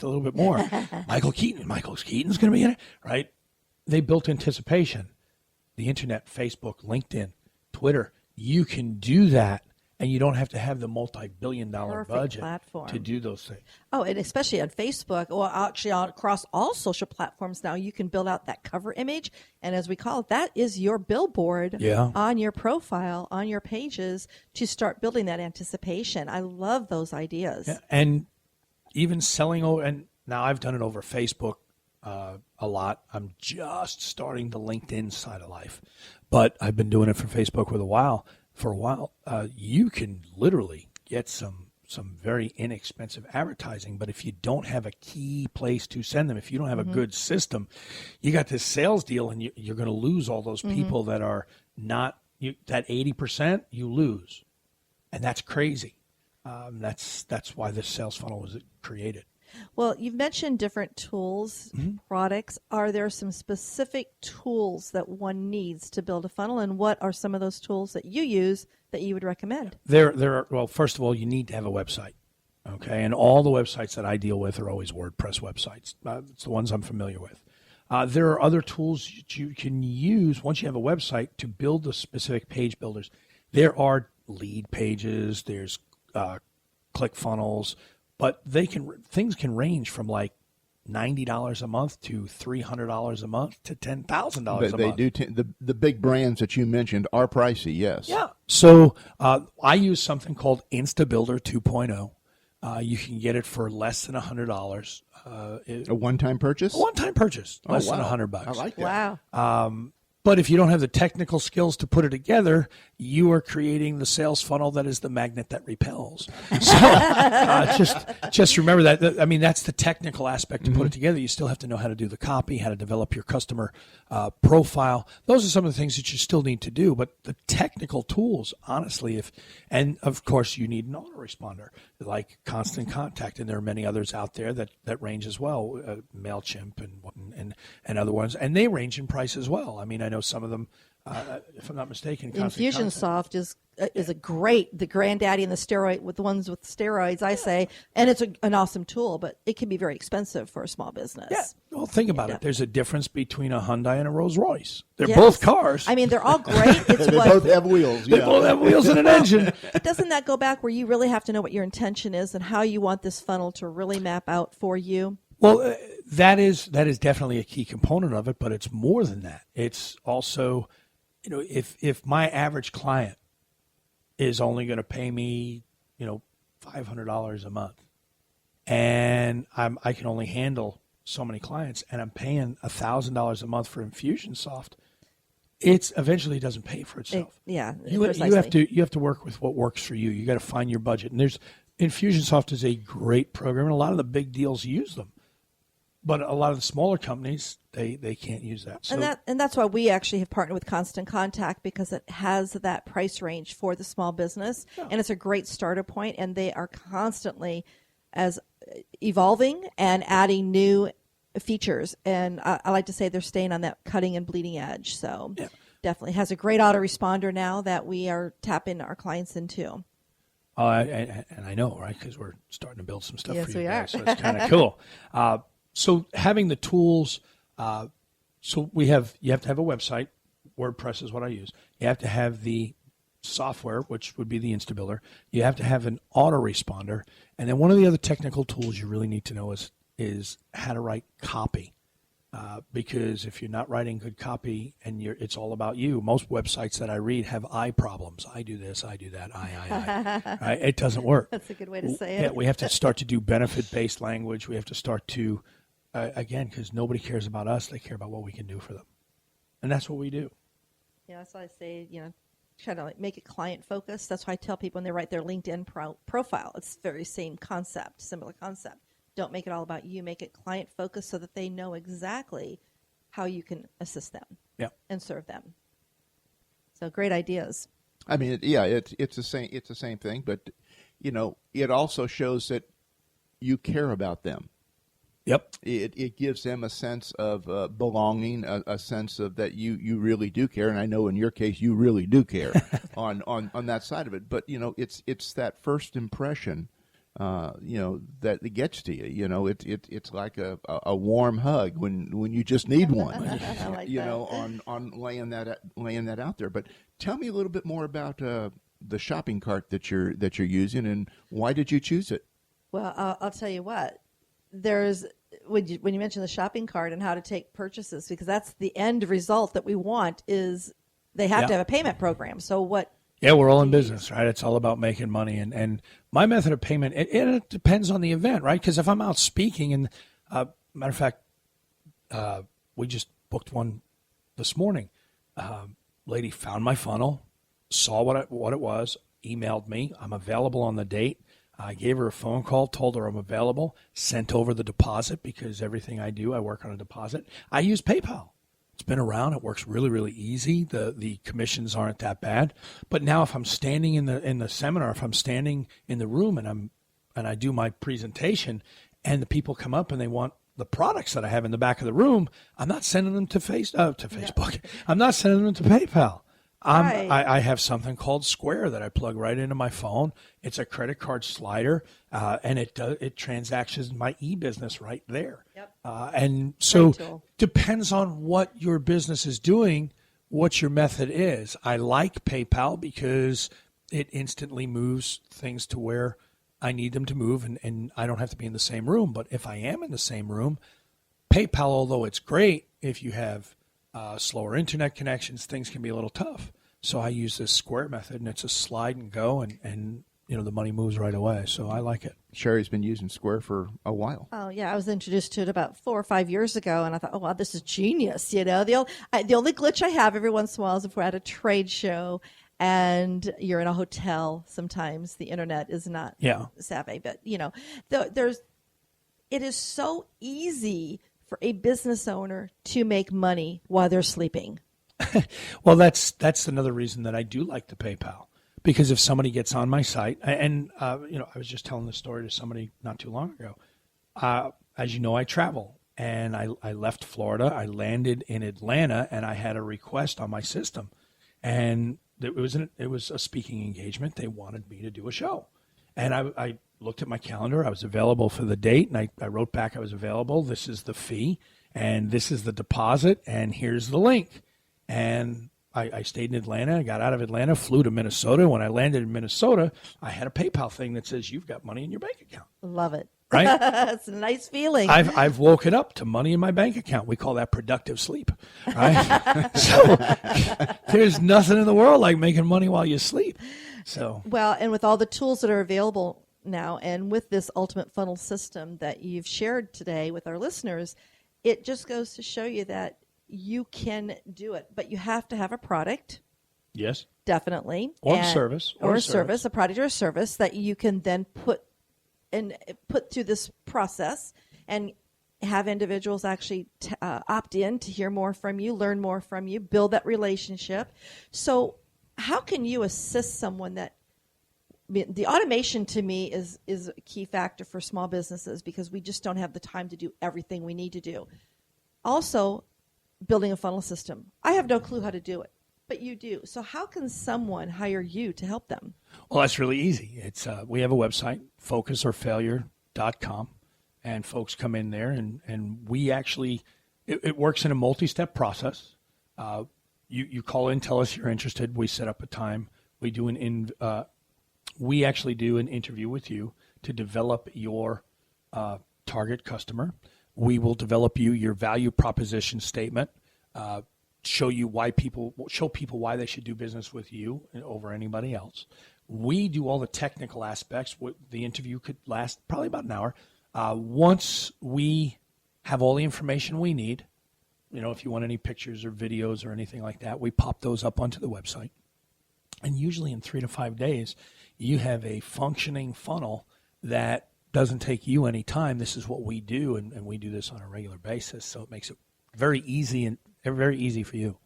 a little bit more. Michael Keaton's going to be in it, right? They built anticipation. The internet, Facebook, LinkedIn, Twitter, you can do that, and you don't have to have the multi-billion-dollar budget platform to do those things. Oh, and especially on Facebook, or actually across all social platforms now, you can build out that cover image, and as we call it, that is your billboard on your profile, on your pages, to start building that anticipation. I love those ideas. Yeah, and even selling over, and now I've done it over Facebook a lot. I'm just starting the LinkedIn side of life, but I've been doing it for Facebook for a while. You can literally get some very inexpensive advertising, but if you don't have a key place to send them, if you don't have a good system, you got this sales deal, and you're going to lose all those people that are not that 80%. You lose, and that's crazy. That's why this sales funnel was created. Well, you've mentioned different tools, products. Are there some specific tools that one needs to build a funnel, and what are some of those tools that you use that you would recommend? There are, well, first of all, you need to have a website, okay? And all the websites that I deal with are always WordPress websites. It's the ones I'm familiar with. There are other tools that you can use once you have a website to build the specific page builders. There are lead pages, there's ClickFunnels, but things can range from like $90 a month to $300 a month to $10,000 a month. They do. The big brands that you mentioned are pricey, yes. Yeah. So I use something called InstaBuilder 2.0. You can get it for less than $100. A one-time purchase? A one-time purchase, less than $100. I like that. Wow. But if you don't have the technical skills to put it together, you are creating the sales funnel that is the magnet that repels. So just remember that. I mean, that's the technical aspect to put it together. You still have to know how to do the copy, how to develop your customer profile. Those are some of the things that you still need to do. But the technical tools, honestly, and of course you need an autoresponder like Constant Contact, and there are many others out there that range as well, MailChimp and other ones, and they range in price as well. I mean, I know some of them, if I'm not mistaken, Infusionsoft is a the granddaddy and the steroid with the ones with steroids, I say, and it's an awesome tool, but it can be very expensive for a small business. Yeah. Well, think about it. There's a difference between a Hyundai and a Rolls Royce. They're both cars. I mean, they're all great. They both have wheels. They both have wheels and an engine. But doesn't that go back where you really have to know what your intention is and how you want this funnel to really map out for you? Well, that is definitely a key component of it, but it's more than that. It's also, if my average client is only going to pay me, $500 a month, and I can only handle so many clients, and I'm paying $1,000 a month for Infusionsoft, it eventually doesn't pay for itself. You have to work with what works for you. You got to find your budget, and Infusionsoft is a great program, and a lot of the big deals use them. But a lot of the smaller companies, they can't use that. So, and that's why we actually have partnered with Constant Contact, because it has that price range for the small business, and it's a great starter point, and they are constantly as evolving and adding new features. And I like to say they're staying on that cutting and bleeding edge. So definitely has a great autoresponder now that we are tapping our clients into. And I know, right, because we're starting to build some stuff for you guys, so it's kind of cool. So having the tools, you have to have a website. WordPress is what I use. You have to have the software, which would be the InstaBuilder. You have to have an autoresponder. And then one of the other technical tools you really need to know is how to write copy. Because if you're not writing good copy and it's all about you, most websites that I read have I problems. I do this, I do that, I. Right? It doesn't work. That's a good way to say it. Yeah, we have to start to do benefit-based language. We have to start to, again, because nobody cares about us. They care about what we can do for them. And that's what we do. Yeah, that's why I say, try to make it client-focused. That's why I tell people when they write their LinkedIn profile, it's the very same concept, similar concept. Don't make it all about you. Make it client-focused so that they know exactly how you can assist them and serve them. So great ideas. I mean, it's the same. It's the same thing, but it also shows that you care about them. Yep. It gives them a sense of belonging, a sense of that you really do care, and I know in your case you really do care on that side of it. But it's that first impression that it gets to you. It's like a warm hug when you just need one. I like that. On laying that out there. But tell me a little bit more about the shopping cart that you're using, and why did you choose it? Well, I'll tell you what. There's when you mention the shopping cart and how to take purchases, because that's the end result that we want is they have to have a payment program. So what? Yeah, we're all in business, right? It's all about making money. And my method of payment, it depends on the event, right? Because if I'm out speaking, and matter of fact, we just booked one this morning. Lady found my funnel, saw what it was, emailed me. I'm available on the date. I gave her a phone call, told her I'm available, sent over the deposit because everything I do, I work on a deposit. I use PayPal. It's been around. It works really, really easy. The commissions aren't that bad. But now if I'm standing in the seminar, if I'm standing in the room and I do my presentation and the people come up and they want the products that I have in the back of the room, I'm not sending them to Facebook. I'm not sending them to PayPal. Right. I have something called Square that I plug right into my phone. It's a credit card slider, and it transactions my e-business right there. Yep. And so Great tool. depends on what your business is doing, what your method is. I like PayPal because it instantly moves things to where I need them to move, and I don't have to be in the same room. But if I am in the same room, PayPal, although it's great, if you have slower internet connections, things can be a little tough. So I use this Square method, and it's a slide and go, and the money moves right away. So I like it. Cheri's been using Square for a while. Oh, yeah. I was introduced to it about 4 or 5 years ago, and I thought, oh, wow, this is genius. The only glitch I have every once in a while is if we're at a trade show and you're in a hotel. Sometimes the internet is not savvy. But, it is so easy for a business owner to make money while they're sleeping. Well, that's another reason that I do like the PayPal. Because if somebody gets on my site, and I was just telling this story to somebody not too long ago. As you know, I travel, and I left Florida. I landed in Atlanta, and I had a request on my system, and it was a speaking engagement. They wanted me to do a show, and I looked at my calendar. I was available for the date, and I wrote back I was available. This is the fee, and this is the deposit, and here's the link, and I stayed in Atlanta. I got out of Atlanta, flew to Minnesota. When I landed in Minnesota, I had a PayPal thing that says you've got money in your bank account. Love it. Right? It's a nice feeling. I've woken up to money in my bank account. We call that productive sleep. Right? So there's nothing in the world like making money while you sleep. So and with all the tools that are available now, and with this ultimate funnel system that you've shared today with our listeners, it just goes to show you that you can do it, but you have to have a product. Yes. Definitely. Or a service. Or a service, a product or a service that you can then put through this process and have individuals actually opt in to hear more from you, learn more from you, build that relationship. So how can you assist someone that the automation to me is a key factor for small businesses because we just don't have the time to do everything we need to do. Also, building a funnel system. I have no clue how to do it, but you do. So how can someone hire you to help them? Well, that's really easy. It's we have a website, focusorfailure.com, and folks come in there, and we actually, it works in a multi-step process. You call in, tell us you're interested. We set up a time. We actually do an interview with you to develop your target customer. We will develop your value proposition statement, show people why they should do business with you over anybody else. We do all the technical aspects. The interview could last probably about an hour. Once we have all the information we need, if you want any pictures or videos or anything like that, we pop those up onto the website. And usually in 3 to 5 days, you have a functioning funnel that doesn't take you any time. This is what we do, and we do this on a regular basis, so it makes it very easy for you.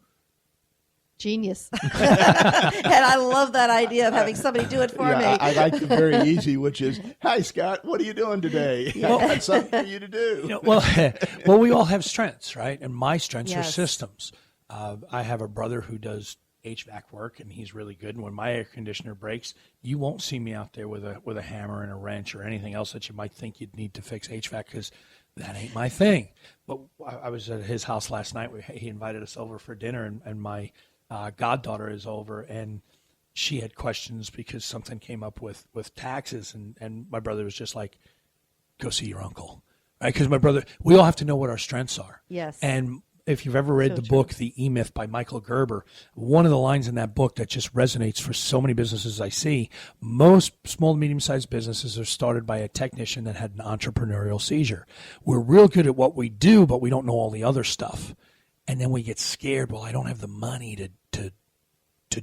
Genius. And I love that idea of having somebody do it for me. I like the very easy, which is, "Hi, Scott, what are you doing today? I got something for you to do." Well, we all have strengths, right? And my strengths are Yes. systems. I have a brother who does HVAC work, and he's really good. And when my air conditioner breaks, you won't see me out there with a hammer and a wrench or anything else that you might think you'd need to fix HVAC, because that ain't my thing. But I was at his house last night. He invited us over for dinner, and my goddaughter is over, and she had questions because something came up with taxes, and my brother was just like, go see your uncle, right? Because my brother, we all have to know what our strengths are. Yes. And if you've ever read the book, The E-Myth by Michael Gerber, one of the lines in that book that just resonates for so many businesses I see, most small to medium-sized businesses are started by a technician that had an entrepreneurial seizure. We're real good at what we do, but we don't know all the other stuff. And then we get scared, well, I don't have the money to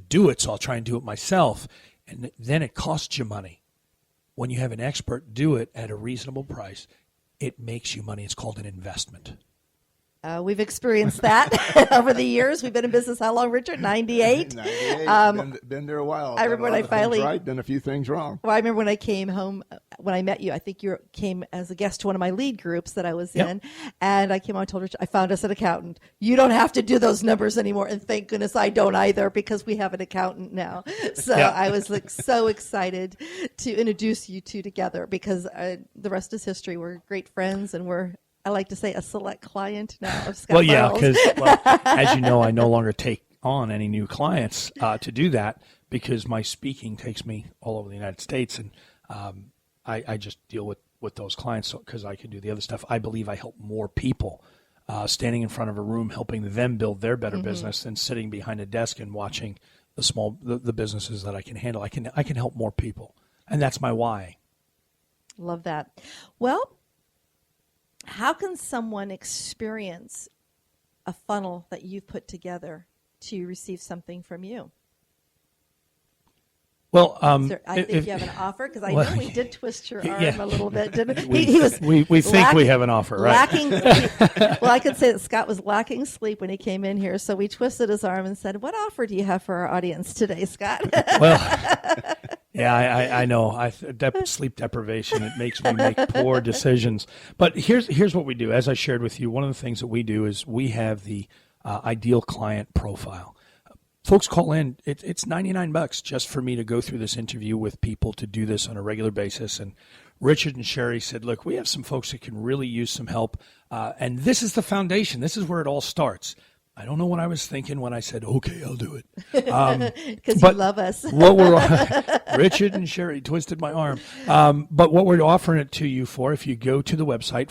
do it, so I'll try and do it myself. And then it costs you money. When you have an expert do it at a reasonable price, it makes you money. It's called an investment. We've experienced that over the years. We've been in business how long, Richard? 98? 98. Been there a while. I remember when I finally... right, done a few things wrong. Well, I remember when I came home, when I met you, I think you came as a guest to one of my lead groups that I was in. And I came on and told Richard, I found us an accountant. You don't have to do those numbers anymore. And thank goodness I don't either, because we have an accountant now. So I was like so excited to introduce you two together, because the rest is history. We're great friends, and I like to say, a select client now of Scott Burrell's. Because, as you know, I no longer take on any new clients to do that, because my speaking takes me all over the United States, and I just deal with those clients because I can do the other stuff. I believe I help more people standing in front of a room, helping them build their better business, than sitting behind a desk and watching the businesses that I can handle. I can help more people, and that's my why. Love that. Well, how can someone experience a funnel that you've put together to receive something from you? Well, I think you have an offer, because I know we did twist your arm a little bit, didn't we? We think we have an offer, right? Well, I could say that Scott was lacking sleep when he came in here, so we twisted his arm and said, "What offer do you have for our audience today, Scott?" Well, yeah, I know. Sleep deprivation, it makes me make poor decisions. But here's what we do. As I shared with you, one of the things that we do is we have the ideal client profile. Folks call in. It's $99 just for me to go through this interview with people, to do this on a regular basis. And Richard and Cheri said, look, we have some folks that can really use some help. And this is the foundation. This is where it all starts. I don't know what I was thinking when I said, okay, I'll do it. Because you love us. Richard and Cheri twisted my arm. But what we're offering it to you for, if you go to the website,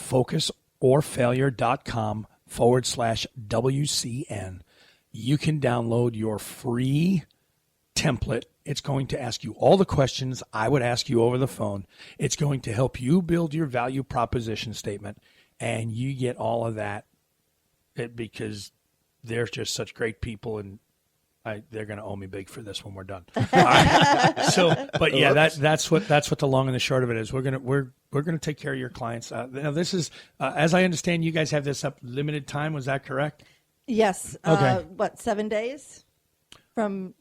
focusorfailure.com/WCN, you can download your free template. It's going to ask you all the questions I would ask you over the phone. It's going to help you build your value proposition statement, and you get all of that because they're just such great people, and they're going to owe me big for this when we're done. All right. So, but yeah, that's what the long and the short of it is. We're gonna take care of your clients. Now, this is as I understand, you guys have this up limited time. Was that correct? Yes. Okay. 7 days from?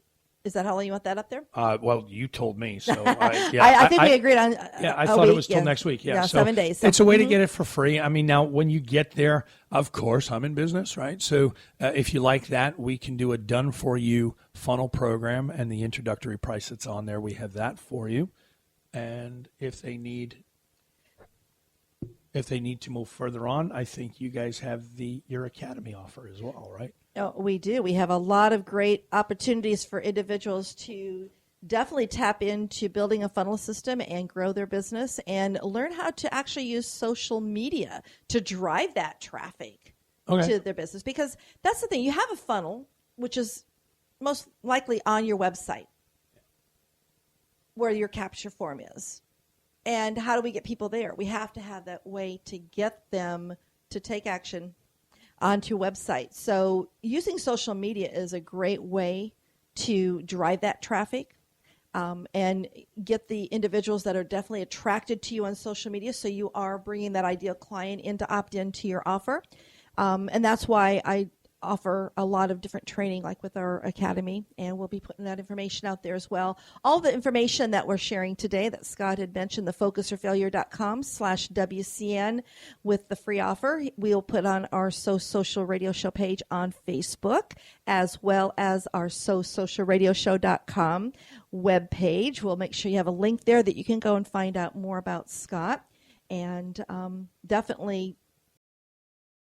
Is that how long you want that up there? Well, you told me, so I think we agreed on. I thought it was till next week. Yeah, so 7 days. It's a way to get it for free. I mean, now when you get there, of course, I'm in business, right? So if you like that, we can do a done for you funnel program, and the introductory price that's on there, we have that for you. And if they need to move further on, I think you guys have your academy offer as well, right? Oh, we do. We have a lot of great opportunities for individuals to definitely tap into building a funnel system and grow their business, and learn how to actually use social media to drive that traffic to their business. Because that's the thing. You have a funnel, which is most likely on your website, where your capture form is. And how do we get people there? We have to have that way to get them to take action onto a website. So using social media is a great way to drive that traffic and get the individuals that are definitely attracted to you on social media, so you are bringing that ideal client in to opt into your offer. And that's why offer a lot of different training, like with our academy, and we'll be putting that information out there as well. All the information that we're sharing today that Scott had mentioned, the focusorfailure.com/WCN with the free offer, we'll put on our So Social Radio Show page on Facebook, as well as our SoSocialRadioShow.com webpage. We'll make sure you have a link there that you can go and find out more about Scott. And definitely